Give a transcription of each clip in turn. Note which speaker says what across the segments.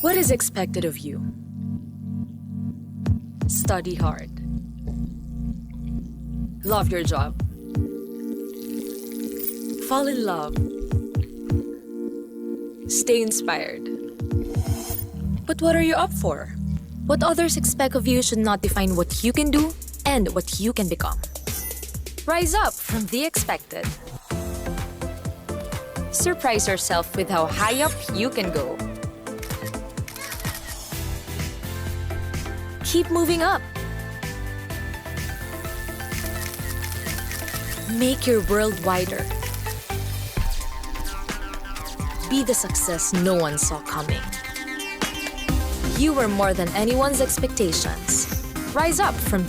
Speaker 1: What is expected of you? Study hard. Love your job. Fall in love. Stay inspired. But what are you up for? What others expect of you should not define what you can do and what you can become. Rise up from the expected. Surprise yourself with how high up you can go. Keep moving up. Make your world wider. Be the success no one saw coming. You were more than anyone's expectations. Rise up from...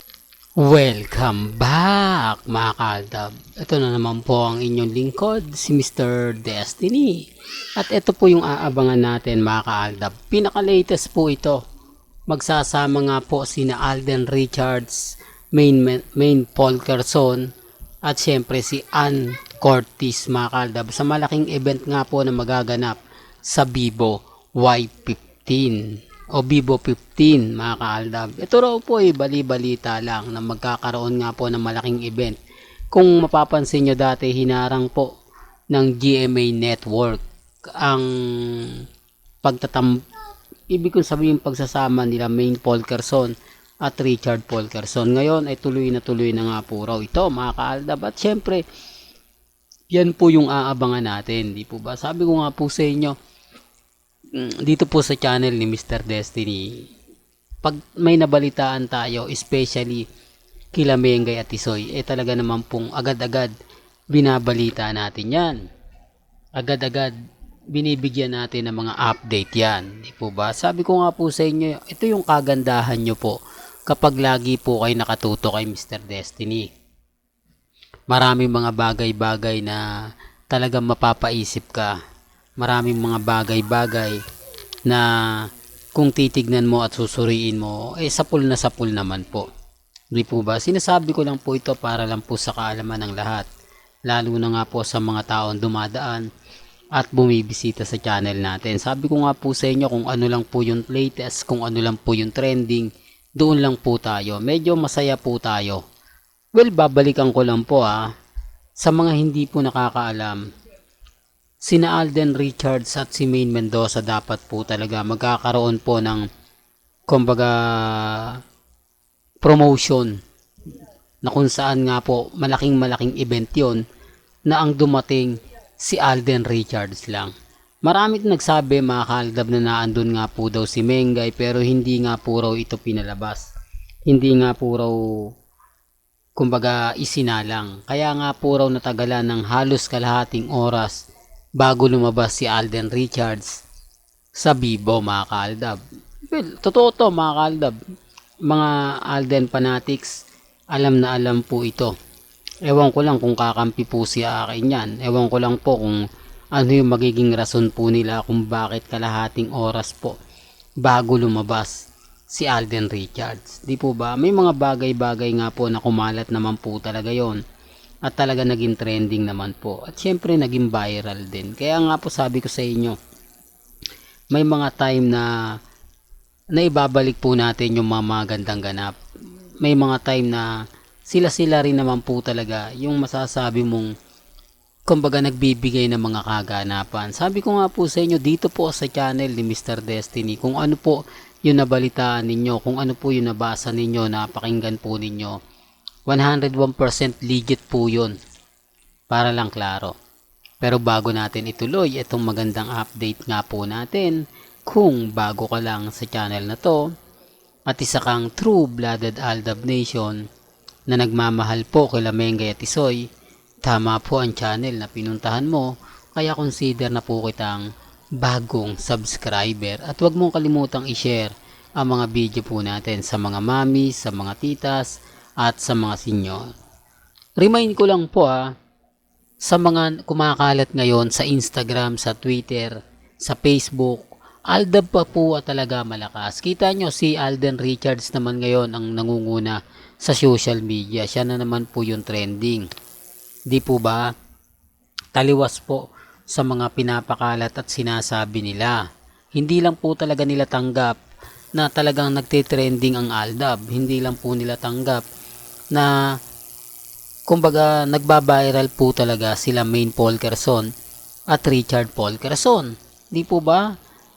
Speaker 2: Welcome back mga kaaldab. Ito na naman po ang inyong lingkod, si Mr. Destiny. At ito po yung aabangan natin mga kaaldab. Pinaka-latest po ito. Magsasama nga po sina Alden Richards, Maine Polkerson, at syempre si Ann Curtis mga kaaldab sa malaking event nga po na magaganap sa Vivo Y15 o Vivo 15 mga kaaldab. Ito raw po ay bali-balita lang na magkakaroon nga po ng malaking event. Kung mapapansin nyo dati, hinarang po ng GMA Network ang ibig kong sabihin pagsasama nila Maine Polkerson at Richard Polkerson. Ngayon ay tuloy na nga po raw ito mga kaaldab. At syempre, yan po yung aabangan natin, di po ba? Sabi ko nga po sa inyo, dito po sa channel ni Mr. Destiny, pag may nabalitaan tayo, especially kila Mengay at Tisoy, talaga naman pong agad-agad binabalita natin yan. Agad-agad binibigyan natin ng mga update yan. Di po ba? Sabi ko nga po sa inyo, ito yung kagandahan nyo po kapag lagi po kayo nakatuto kay Mr. Destiny. Maraming mga bagay-bagay na talagang mapapaisip ka. Maraming mga bagay-bagay na kung titignan mo at susuriin mo, sapul na sapul naman po. Di po ba? Sinasabi ko lang po ito para lang po sa kaalaman ng lahat. Lalo na nga po sa mga taong dumadaan at bumibisita sa channel natin. Sabi ko nga po sa inyo kung ano lang po yung latest, kung ano lang po yung trending, doon lang po tayo. Medyo masaya po tayo. Well, babalikan ko lang po sa mga hindi po nakakaalam. Sina Alden Richards at si Maine Mendoza dapat po talaga magkakaroon po ng kumbaga promotion na kung saan nga po malaking event yon na ang dumating si Alden Richards lang. Marami nagsabi mga kaaldab na naandun nga po daw si Mengay pero hindi nga po raw ito pinalabas. Hindi nga po raw kumbaga isinalang. Kaya nga po raw natagalan ng halos kalahating oras bago lumabas si Alden Richards sa Vivo mga kaaldab. Well, totoo to mga kaaldab. Mga Alden fanatics, alam na alam po ito. Ewan ko lang kung kakampi po si akin yan. Ewan ko lang po kung ano yung magiging rason po nila kung bakit kalahating oras po bago lumabas si Alden Richards. Di po ba? May mga bagay-bagay nga po na kumalat naman po talaga yon. At talaga naging trending naman po. At syempre naging viral din. Kaya nga po sabi ko sa inyo, may mga time na ibabalik po natin yung mga magandang ganap. May mga time na sila rin naman po talaga yung masasabi mong kumbaga nagbibigay ng mga kaganapan. Sabi ko nga po sa inyo dito po sa channel ni Mr. Destiny, kung ano po yung nabalitaan ninyo, kung ano po yung nabasa ninyo, napakinggan po ninyo, 101% legit po yun. Para lang klaro. Pero bago natin ituloy itong magandang update nga po natin, kung bago ka lang sa channel na to at isa kang true-blooded Aldab Nation na nagmamahal po kila Mengay at Tisoy, tama po ang channel na pinuntahan mo, kaya consider na po kitang bagong subscriber at huwag mong kalimutang i-share ang mga video po natin sa mga mami, sa mga titas at sa mga senior. Remind ko lang po sa mga kumakalat ngayon sa Instagram, sa Twitter, sa Facebook, Aldab pa po talaga malakas. Kita nyo si Alden Richards naman ngayon ang nangunguna sa social media. Siya na naman po yung trending. Di po ba? Taliwas po sa mga pinapakalat at sinasabi nila. Hindi lang po talaga nila tanggap na talagang nagtitrending ang Aldab. Hindi lang po nila tanggap na kumbaga nagba-viral po talaga sila Maine Polkerson at Richard Polkerson. Di po ba?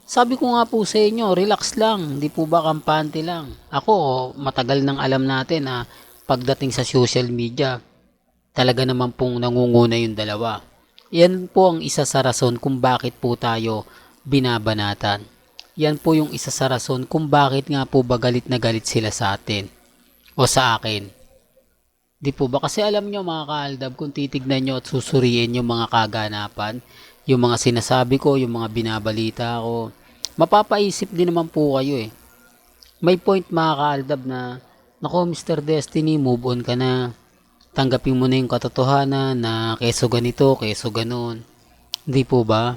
Speaker 2: Sabi ko nga po sa inyo, relax lang. Di po ba kampante lang? Ako, matagal nang alam natin na pagdating sa social media, talaga naman pong nangunguna yung dalawa. Yan po ang isa sa rason kung bakit po tayo binabanatan. Yan po yung isa sa rason kung bakit nga po ba galit na galit sila sa atin o sa akin. Di po ba? Kasi alam nyo mga kaaldab, kung titignan nyo at susuriin yung mga kaganapan, yung mga sinasabi ko, yung mga binabalita ko, mapapaisip din naman po kayo eh. May point mga kaaldab na, nako Mr. Destiny, move on ka na. Tanggapin mo na yung katotohanan na keso ganito, keso ganon. Hindi po ba?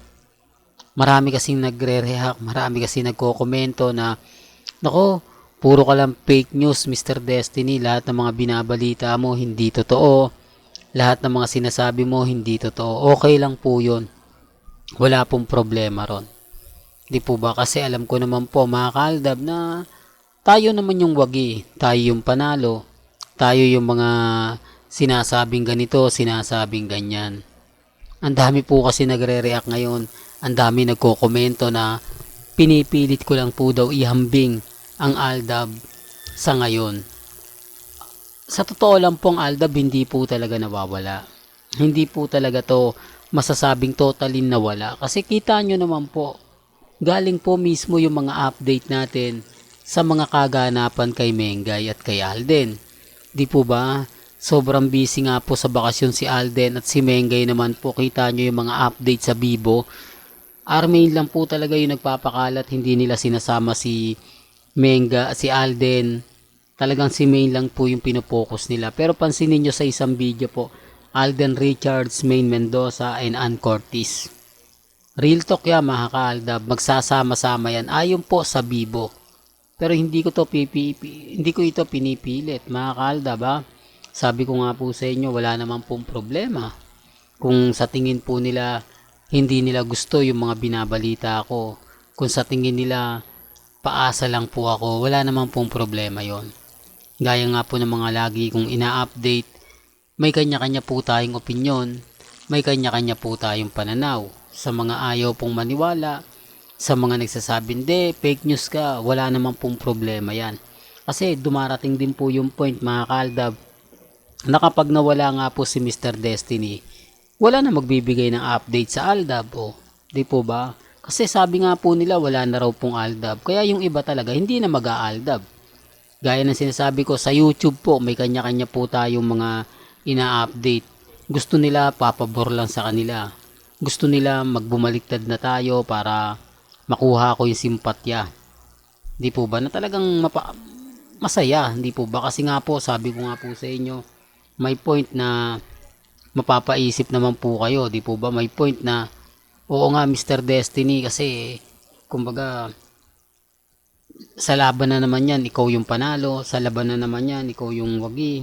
Speaker 2: Marami kasing nagre-react, marami kasing nagko-komento na, nako, puro ka lang fake news Mr. Destiny, lahat ng mga binabalita mo hindi totoo. Lahat ng mga sinasabi mo hindi totoo. Okay lang po yun. Wala pong problema ron. Di po ba? Kasi alam ko naman po mga kaaldab na tayo naman yung wagi, tayo yung panalo, tayo yung mga sinasabing ganito, sinasabing ganyan. Ang dami po kasi nagre-react ngayon, ang dami nagko-komento na pinipilit ko lang po daw ihambing ang Aldab sa ngayon. Sa totoo lang po ang Aldab hindi po talaga nawawala. Hindi po talaga to masasabing totally nawala. Kasi kita nyo naman po, galing po mismo yung mga update natin sa mga kaganapan kay Mengay at kay Alden. Di po ba? Sobrang busy nga po sa bakasyon si Alden at si Mengay naman po, kita nyo yung mga update sa Bibo. Armain lang po talaga yung nagpapakalat, hindi nila sinasama si Menga, si Alden. Talagang si Maine lang po yung pinopokus nila. Pero pansinin nyo sa isang video po, Alden Richards, Maine Mendoza, and Ann Cortez. Real talk yan mga kaaldab, magsasama-sama yan ayon po sa Bibo. Pero hindi ko ito pinipilit mga kaaldab ha. Sabi ko nga po sa inyo, wala naman pong problema. Kung sa tingin po nila, hindi nila gusto yung mga binabalita ko. Kung sa tingin nila, paasa lang po ako, wala naman pong problema yon. Gaya nga po ng mga lagi kong ina-update, may kanya-kanya po tayong opinyon, may kanya-kanya po tayong pananaw. Sa mga ayaw pong maniwala, sa mga nagsasabing, de, fake news ka, wala naman pong problema yan. Kasi dumarating din po yung point mga kaaldab, na kapag nawala nga po si Mr. Destiny, wala na magbibigay ng update sa Aldab o, di po ba? Kasi sabi nga po nila wala na raw pong Aldab, kaya yung iba talaga hindi na mag-aaldab. Gaya ng sinasabi ko sa YouTube po, may kanya-kanya po tayong mga ina-update. Gusto nila papabor lang sa kanila. Gusto nila magbumaliktad na tayo para makuha ko yung simpatya. Di po ba? Na talagang masaya, di po ba? Kasi nga po, sabi ko nga po sa inyo, may point na mapapaisip naman po kayo, di po ba? May point na, oo nga Mr. Destiny, kasi kumbaga sa laban na naman yan, ikaw yung panalo, sa laban na naman yan, ikaw yung wagi.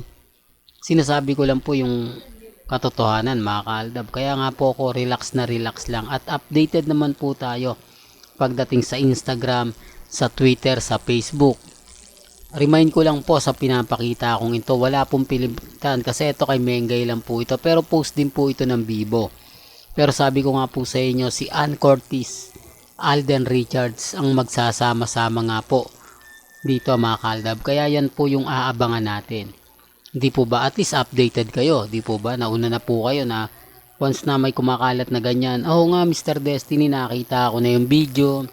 Speaker 2: Sinasabi ko lang po yung katotohanan mga kaaldab. Kaya nga po ako relax na relax lang at updated naman po tayo pagdating sa Instagram, sa Twitter, sa Facebook. Remind ko lang po sa pinapakita kong ito, wala pong pilitan kasi ito kay Mengay lang po ito, pero post din po ito ng Bibo. Pero sabi ko nga po sa inyo, si Ann Cortez, Alden Richards ang magsasama-sama nga po dito mga kaaldab. Kaya yan po yung aabangan natin. Di po ba? At least updated kayo. Di po ba? Nauna na po kayo na once na may kumakalat na ganyan. Oo nga Mr. Destiny, nakita ko na yung video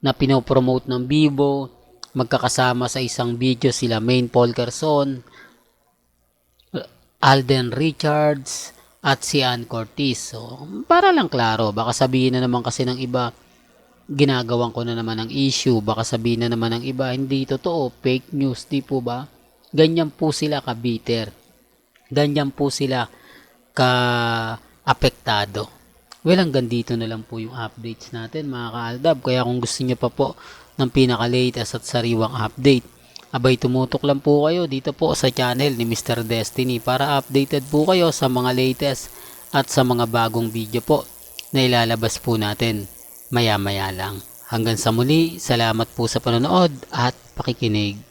Speaker 2: na pinopromote ng Bibo. Magkakasama sa isang video sila Maine Polkerson, Alden Richards, at si Ann Cortez. So, para lang klaro, baka sabihin na naman kasi ng iba, ginagawan ko na naman ang issue. Baka sabihin na naman ng iba, hindi totoo, fake news, di po ba? Ganyan po sila ka-bitter. Ganyan po sila ka-apektado. Well, hanggang dito na lang po yung updates natin mga kaaldab. Kaya kung gusto niyo pa po ng pinaka-latest at sariwang update, abay tumutok lang po kayo dito po sa channel ni Mr. Destiny para updated po kayo sa mga latest at sa mga bagong video po na ilalabas po natin maya-maya lang. Hanggang sa muli, salamat po sa panonood at pakikinig.